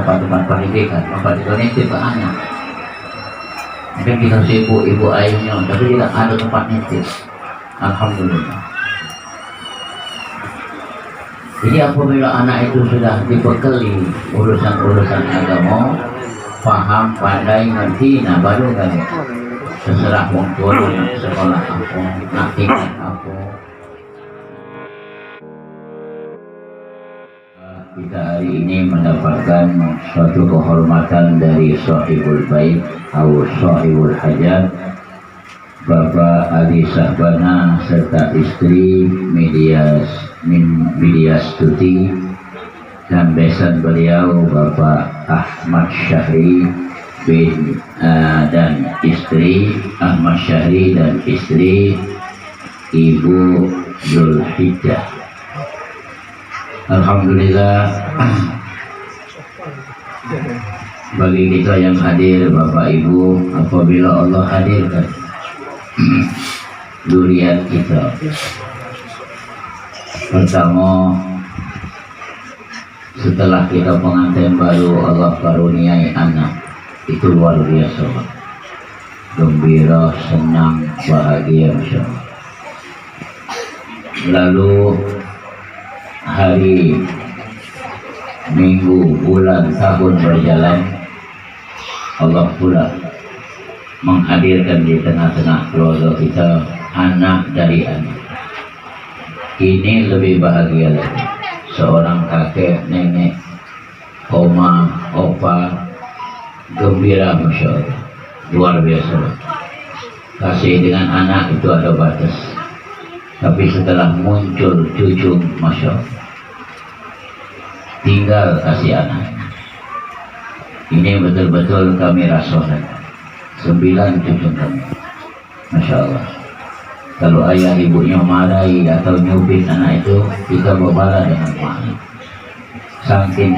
tempat-tempat pendidikan, tempat donasi ke anak. Mungkin kita sibuk ibu ayahnya, tapi tidak ada tempat nitip. Alhamdulillah. Jadi apabila anak itu sudah dibekali urusan-urusan agama, paham, pandai, ngerti, nah baru kan terserah wong tua nak sekolah apa, nak tingkat apa. Kita hari ini mendapatkan suatu kehormatan dari Sahibul Bait atau Sahibul Hajat, Bapak Ali Sahbana serta istri Media Stuti, dan besan beliau Bapak Ahmad Syahri dan istri Ahmad Syahri dan istri Ibu Zulhijjah. Alhamdulillah, bagi kita yang hadir Bapak Ibu, apabila Allah hadirkan durian kita, pertama setelah kita pengantin baru Allah karuniai anak, itu luar biasa, gembira, senang, bahagia, Masya Allah. Lalu hari, minggu, bulan, tahun berjalan, Allah pula menghadirkan di tengah-tengah keluarga kita anak dari anak. Ini lebih bahagia lagi. Seorang kakek, nenek, oma, opa, gembira, Masya Allah, luar biasa. Kasih dengan anak itu ada batas, tapi setelah muncul cucu, Masya Allah, tinggal kasih anak. Ini betul-betul kami rasakan. 9 cucu kami, Masya Allah. Kalau ayah ibunya marahi atau nyubit anak itu, kita berbalas dengan marah. Saking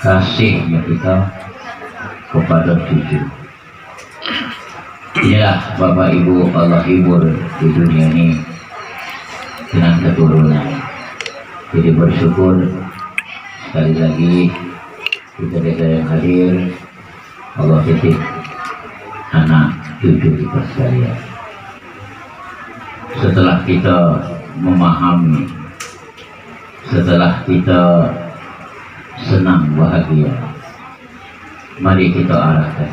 kasihnya kita kepada cucu. Inilah Bapak Ibu Allah hibur di dunia ini dengan keturunan. Jadi bersyukur sekali lagi kita yang hadir, Allah titip anak cucu kita sekalian. Setelah kita memahami, setelah kita senang bahagia, mari kita arahkan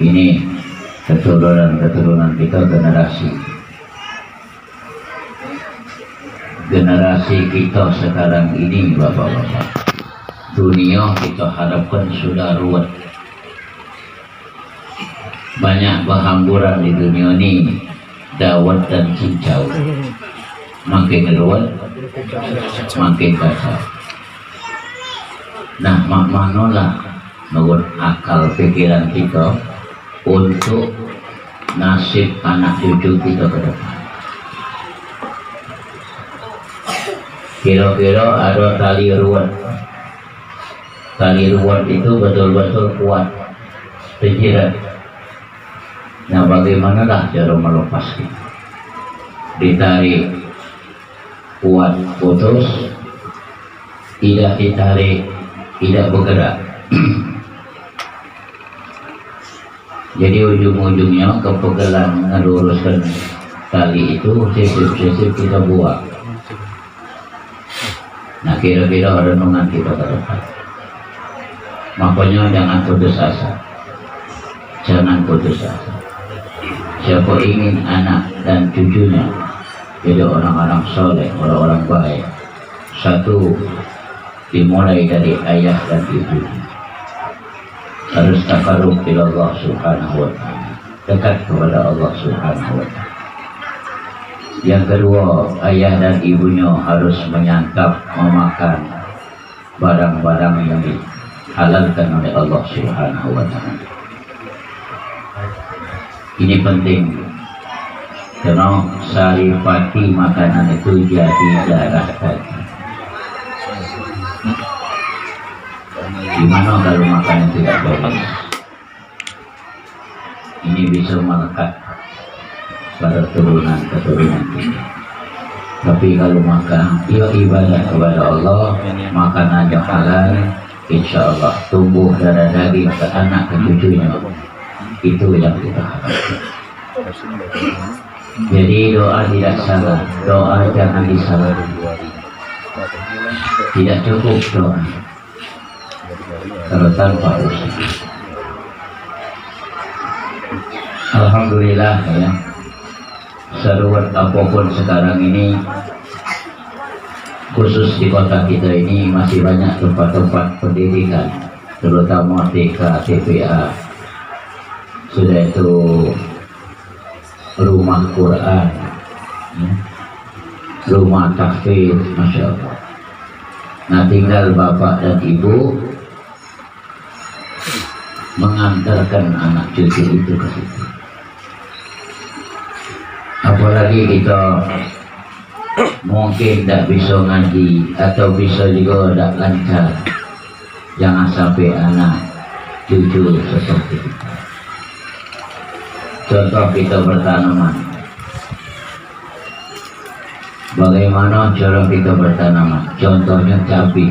ini keturunan kita, generasi kita sekarang ini, Bapak-bapak. Dunia kita harapkan sudah ruwet, banyak berhamburan di dunia ini, dawat dan cincau. Makin ruwet, makin kacau. Nah, manolah menurut akal pikiran kita untuk nasib anak cucu kita ke depan. Kira-kira ada tali ruwet. Tali ruwet itu betul-betul kuat, terjerat. Nah, bagaimanalah cara melepasnya? Ditarik kuat, putus, tidak ditarik, tidak bergerak. Jadi ujung-ujungnya kepegelan meluruskan tali itu, sisip-sisip kita buat. Nah, kira-kira renungan kita ke depan. Makanya jangan putus asa. Jangan putus asa. Siapa ingin anak dan cucunya jadi orang-orang soleh, orang-orang baik, satu, dimulai dari ayah dan ibu. Harus takarrub ila Allah Subhanahu wa ta'ala, dekat kepada Allah Subhanahu wa ta'ala. Yang kedua, ayah dan ibunya harus menyantap, memakan barang-barang yang dihalalkan oleh Allah Subhanahu wa ta'ala. Ini penting, karena saripati makanan itu jadi darah daging. Gimana kalau makanan tidak baik? Ini bisa melekat pada keturunan kita. Tapi kalau makan ibadah kepada Allah, makanannya halal, insya Allah tumbuh darah daging ke anak ke cucunya. Itu yang kita harapkan. Jadi doa tidak salah, doa jangan disalah. Tidak cukup doa kalau tanpa usaha. Alhamdulillah ya, seruat apapun sekarang ini, khusus di kota kita ini masih banyak tempat-tempat pendidikan, terutama TK, TPA, sudah itu rumah Quran, ya, rumah tahfidz, masya Allah. Nah tinggal bapak dan ibu mengantarkan anak cucu itu ke situ. Apalagi kita mungkin tidak bisa ngaji atau bisa juga tidak lancar, jangan sampai anak cucu seperti kita. Contoh kita bertanaman, bagaimana cara kita bertanaman? Contohnya cabai.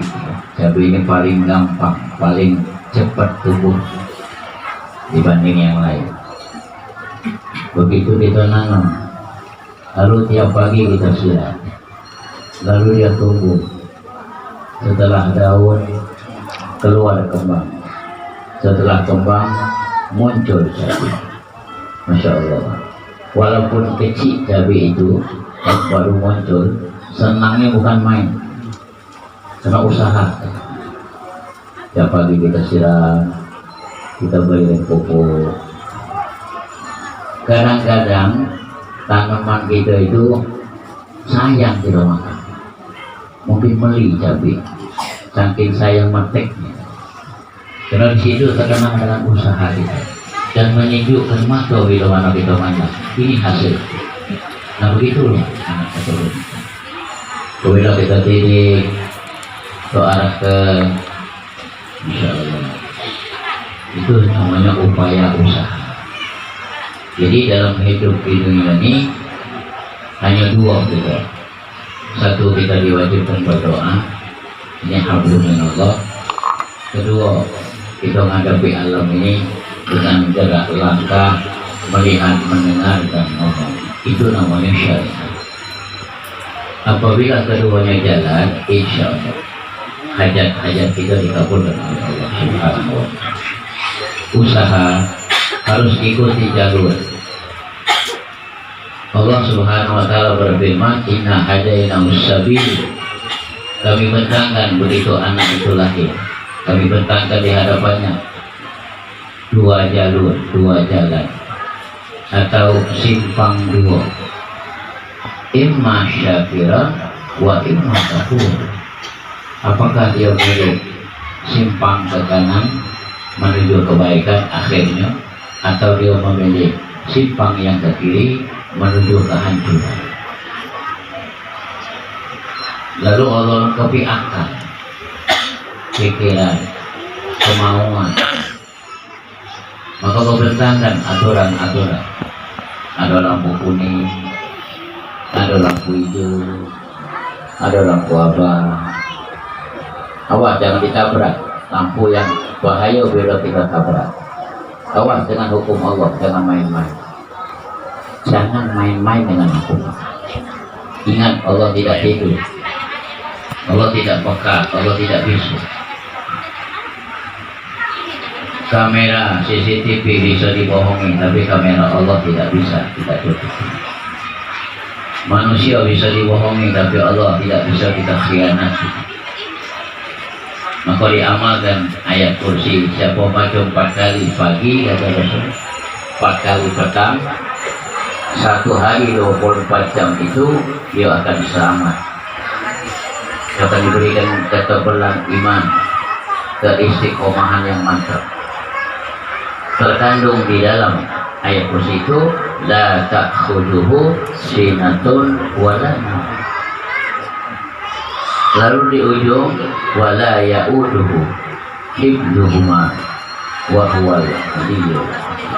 Cabai ini paling gampang, paling cepat tumbuh dibanding yang lain. Begitu kita nanam, lalu tiap pagi kita siram, lalu dia tumbuh. Setelah daun keluar kembang, setelah kembang muncul cabai. Masya Allah. Walaupun kecil cabai itu baru muncul, senangnya bukan main, karena usaha. Tiap pagi kita siram, kita berikan pupuk. Kadang-kadang tanaman kita itu sayang kita makan, mungkin beli cabai, saking sayang meteknya. Karena di situ terkenal dengan usaha kita dan menyejukkan mata bila mana kita mana. Ini hasil. Nah begitu loh anak keturunan. Bila kita didik ke arah ke, insya Allah, itu namanya upaya usaha. Jadi dalam hidup di dunia ini hanya dua kita. Satu, kita diwajibkan berdoa, ini hablum minallah. Kedua, kita menghadapi alam ini dengan gerak langkah, melihat, mendengar, dan ngomong. Itu namanya syariat. Apabila keduanya jalan, insya Allah hajat-hajat kita dikabulkan oleh Allah Subhanahu wa Ta'ala. Usaha harus ikuti jalur. Allah Subhanahu wa Ta'ala berfirman, inna hadainahus sabil. Kami bentangkan begitu anak itu lahir, kami bentangkan di hadapannya dua jalur, dua jalan, atau simpang dua, imma syakira wa imma kafur. Apakah dia milih simpang ke kanan menuju kebaikan akhirnya, atau dia memilih simpang yang ke kiri menuju kehancuran? Lalu Allah lengkapi akal, pikiran, kemauan. Maka kau bentangkan aturan-aturan. Ada lampu kuning, ada lampu hijau, ada lampu abang. Awas jangan ditabrak, lampu yang bahaya bila kita tabrak. Awas dengan hukum Allah, jangan main-main. Jangan main-main dengan hukum. Ingat, Allah tidak tidur, Allah tidak peka, Allah tidak bisu. Kamera CCTV bisa dibohongi, tapi kamera Allah tidak bisa kita tutupi. Manusia bisa dibohongi, tapi Allah tidak bisa kita khianati. Maka diamalkan ayat kursi, siapa baca 4 kali pagi, kata Rasul, 4 kali petang, 1 hari 24 jam itu dia akan selamat, akan diberikan ketebalan iman, keistiqomahan yang mantap. Terkandung di dalam ayat kursi itu, la ta'khuduhu sinatun wala naum. Lalu di ujung, wala ya'uduhu hibduhuma wa huwal aliyyul azim.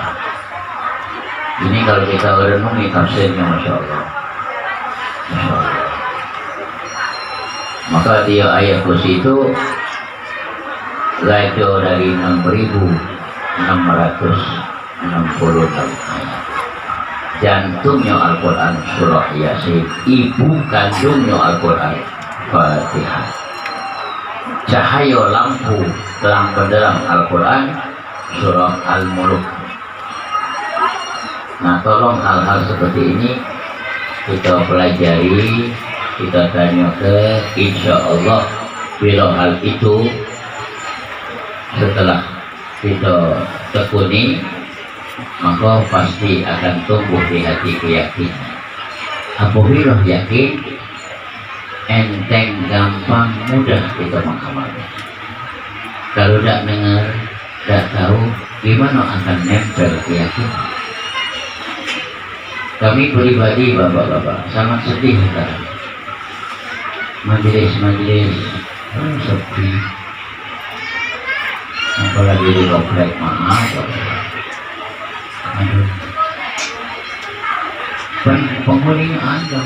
Ini kalau kita renungi tafsirnya, masya Allah, masya Allah. Maka dia ayat kursi itu raja dari 6.666 ayat. Jantungnya Al-Quran surah Yasin, ibu kandungnya Al-Quran Fatihah. Cahaya lampu terang benderang Al-Quran surah Al-Muluk. Nah, tolong hal-hal seperti ini kita pelajari, kita tanya ke, insya Allah bila hal itu setelah kita tekuni, maka pasti akan tumbuh di hati keyakinan. Apabila yakin, enteng, gampang, mudah kita mengamalkan. Kalau tidak dengar, tidak tahu, gimana akan nempel keyakinan. Kami pribadi, bapak-bapak, sangat sedih sekarang. Majelis-majelis sepi, apalagi di komplek, maaf. Aduh, penghuninya ada.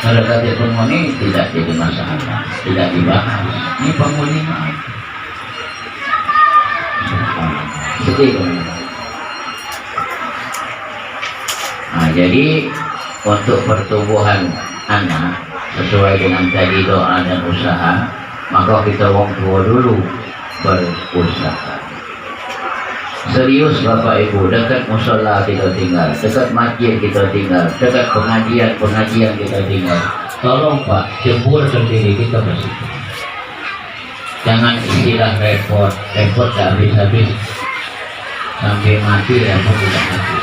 Kalau kata penghuni tidak jadi masalah, tidak dibahas. Ini penghuninya ada. Sedih. Nah, jadi untuk pertumbuhan anak sesuai dengan tadi doa dan usaha, maka kita wong tua dulu berusaha. Serius Bapak Ibu, dekat musola kita tinggal, dekat masjid kita tinggal, dekat pengajian kita tinggal. Tolong Pak, jemur sendiri kita bersih. Jangan istilah repot tak habis-habis sampai mati, repot tidak mati.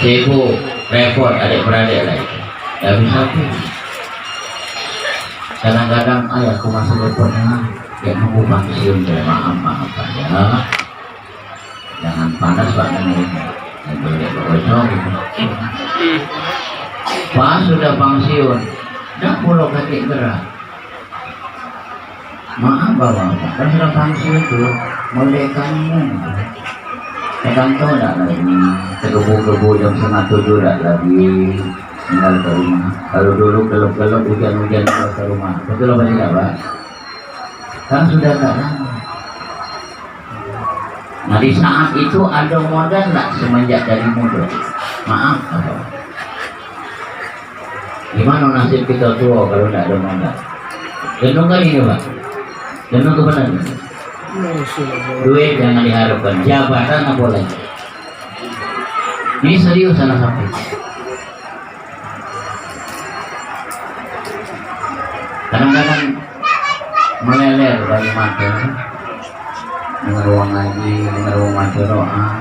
Sibuk, repot adik-beradik lagi, tak habis-habis. Kadang-kadang ayahku masih repotnya, ya nunggu pensiun, maaf aja. Jangan panas Pak ini. Pak sudah pensiun, dah pulau kaki gerak. Maaf Bapak, kan sudah pensiun itu mulai kamu. Tekan tahu tak lagi, tergebu-gebu jam 6:30 tak lagi tinggal ke rumah. Kalau dulu gelap-gelap hujan-hujan ke rumah, betul apa tidak Pak? Kan sudah tak lama. Nah, di saat itu ada modal tak semenjak dari muda? Maaf, apa? Gimana nasib kita tua kalau tidak ada modal? Gendong kan ini Pak? Gendong ke mana? Duit jangan diharapkan, jabatan apa lagi? Ini serius salah sampai. Kadang-kadang meleler dari mata. Dengan ruang ngaji, dengan ruang baca doa.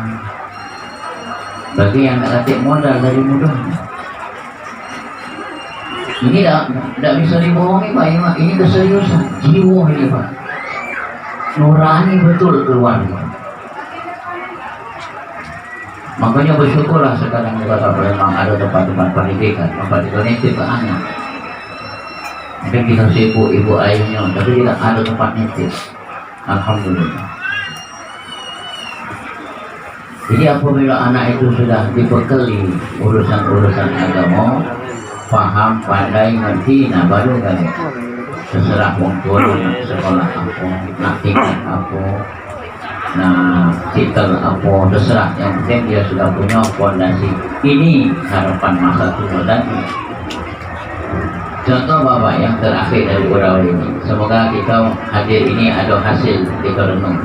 Bagi yang tak latih modal dari mudah, ini tak bisa dibohongi Pak. Ini keseriusan jiwa ini Pak, nurani betul keluar. Makanya bersyukurlah sekarang kata memang ada tempat-tempat pendidikan, tempat donasi ke anak. Mungkin kita sibuk ibu ayahnya, tapi tidak ada tempat nitip. Alhamdulillah. Jadi apabila anak itu sudah dibekali urusan-urusan agama, paham, pandai, ngerti, nah baru kan terserah wong tua nak sekolah apa, nak tingkat apa, nah titel apa, terserah. Yang penting dia sudah punya fondasi. Ini harapan masa tua dan contoh Bapak yang terakhir dari urau ini. Semoga kita hadir ini ada hasil kita renung.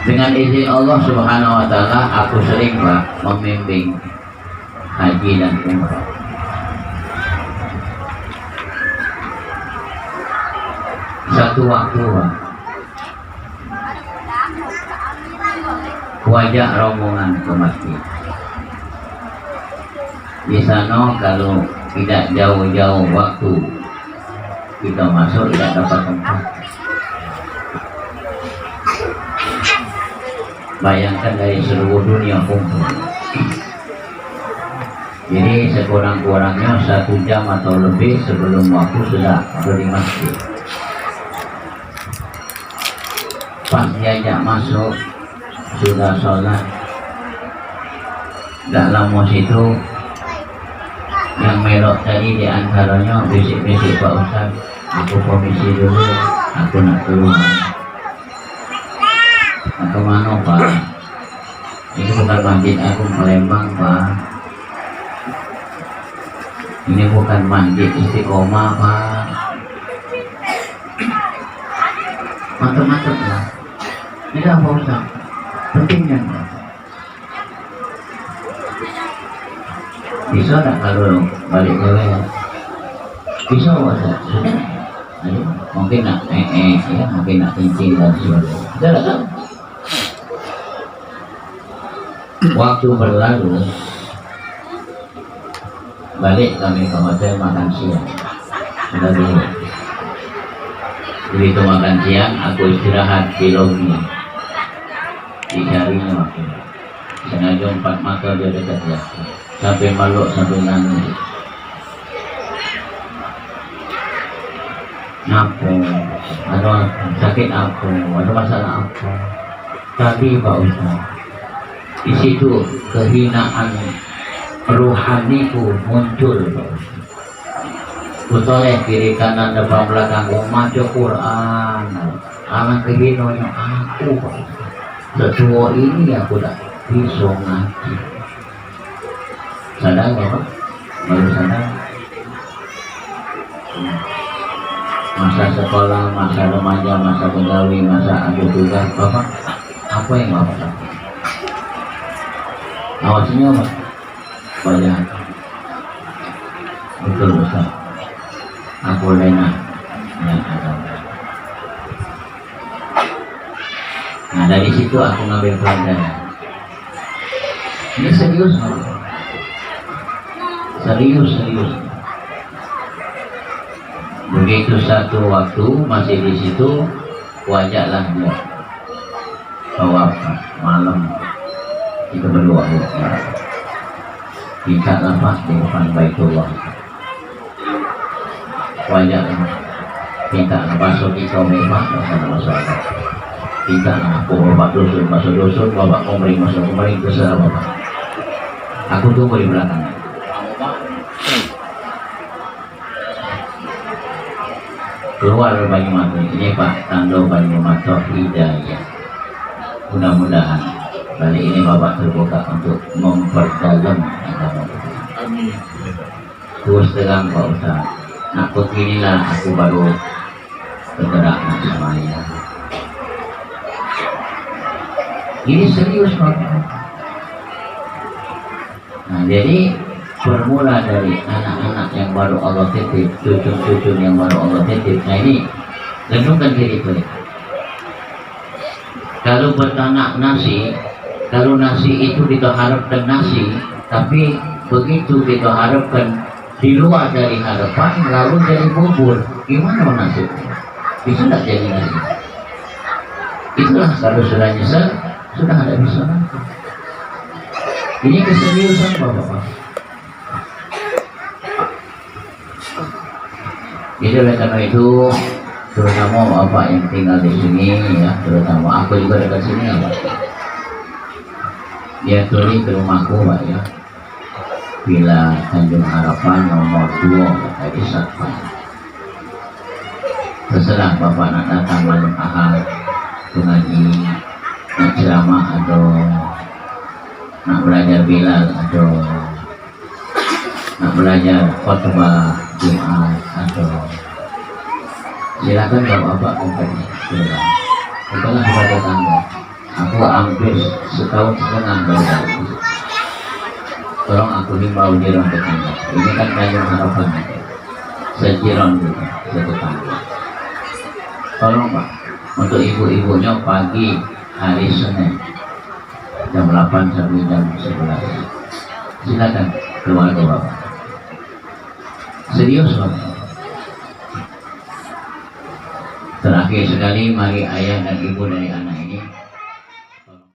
Dengan izin Allah Subhanahu wa Ta'ala, aku sering Pak membimbing haji dan umrah. Satu waktu Pak, wajah rombongan ke masjid. Di sana kalau tidak jauh-jauh waktu kita masuk tidak dapat tempat. Bayangkan dari seluruh dunia kumpul. Jadi sekurang-kurangnya 1 jam atau lebih sebelum waktu sudah ada di masjid. Pas diajak masuk sudah sholat. Gak lama situ Yang melok tadi diantaranya bisik-bisik Pak Ustaz, aku komisi dulu, aku nak keluar. Nah, kemana Pak? Ini bukan masjid aku Palembang Pak. Ini bukan masjid Istiqomah Pak. Mantap-mantap lah. Ini apa Ustaz? Pentingnya Pak. Bisa tak kalau balik cewek? Bisa Ustaz? Sudah? Ayo, mungkin nak ya, mungkin nak cincin dan sebagainya. Sudah tak? Waktu berlalu, balik kami ke hotel makan siang. Sudah dulu. Begitu makan siang, aku istirahat di lobi. Dicarinya waktu. Sengaja 4 mata dia dekat dia. Sampai malu, sampai nangis. Apa? Ada sakit apa? Ada masalah apa? Tadi Pak Ustaz, di situ kehinaan rohaniku muncul Pak Ustaz. Kutoleh kiri kanan depan belakang membaca Quran. Anak kehinanya aku Pak Ustaz. Setua ini aku tak bisa ngaji. Sadar Bapak? Baru sadar? Masa sekolah, masa remaja, masa penggawi, masa ada tugas Bapak, apa yang Bapak lakukan? Awasinya Pak? Banyak. Betul Ustaz. Aku lena yang ada. Nah dari situ aku ngambil pelajaran. Ini serius Bapak. Serius. Begitu satu waktu masih di situ, wajaklah dia tawaf malam, kita berdoa kita lepas di depan Baitullah, wajaklah kita masuk di kaum memang bersama masyarakat, kita aku bapak dusun masuk dusun, bapak komering masuk komering, terserah bapak. Aku tunggu di belakang. Keluar Banyumato ini Pak, tanda Banyumato Hidayah. Mudah-mudahan kali ini Bapak terbuka untuk memperdalam agama. Amin. Terus terang Pak Ustaz, nak beginilah aku baru bergerak semuanya. Ini serius Pak. Nah jadi bermula dari anak-anak yang baru Allah titip, cucu-cucu yang baru Allah titip. Nah ini renungkan diri kita. Kalau bertanak nasi, kalau nasi itu kita harapkan nasi, tapi begitu kita harapkan di luar dari harapan, lalu jadi bubur, gimana nasibnya? Bisa tidak jadi nasi? Itulah kalau sudah nyesel, sudah ada bisa nanti. Ini keseriusan Bapak-Bapak. Jadi oleh karena itu, terutama Bapak yang tinggal di sini ya, terutama aku juga dekat sini ya Pak. Dia tuli ke rumahku Pak ya. Bila Tanjung Harapan nomor 2 dari Satpan. Terserah Bapak nak datang malam Ahad, ngaji, nak ceramah atau nak belajar Bilal atau nak belajar khotbah Jumat atau silakan Bapak-Bapak kompeten. Itulah sebagai tangga. Aku hampir setahun setengah dari tolong aku himbau jiran tetangga. Ini kan Tanjung Harapan sejiran juga tetangga. Tolong Pak, untuk ibu-ibunya pagi hari Senin jam 8 sampai jam 11. Silakan keluarga Bapak. Serius Bapak. Terakhir sekali, mari ayah dan ibu dari anak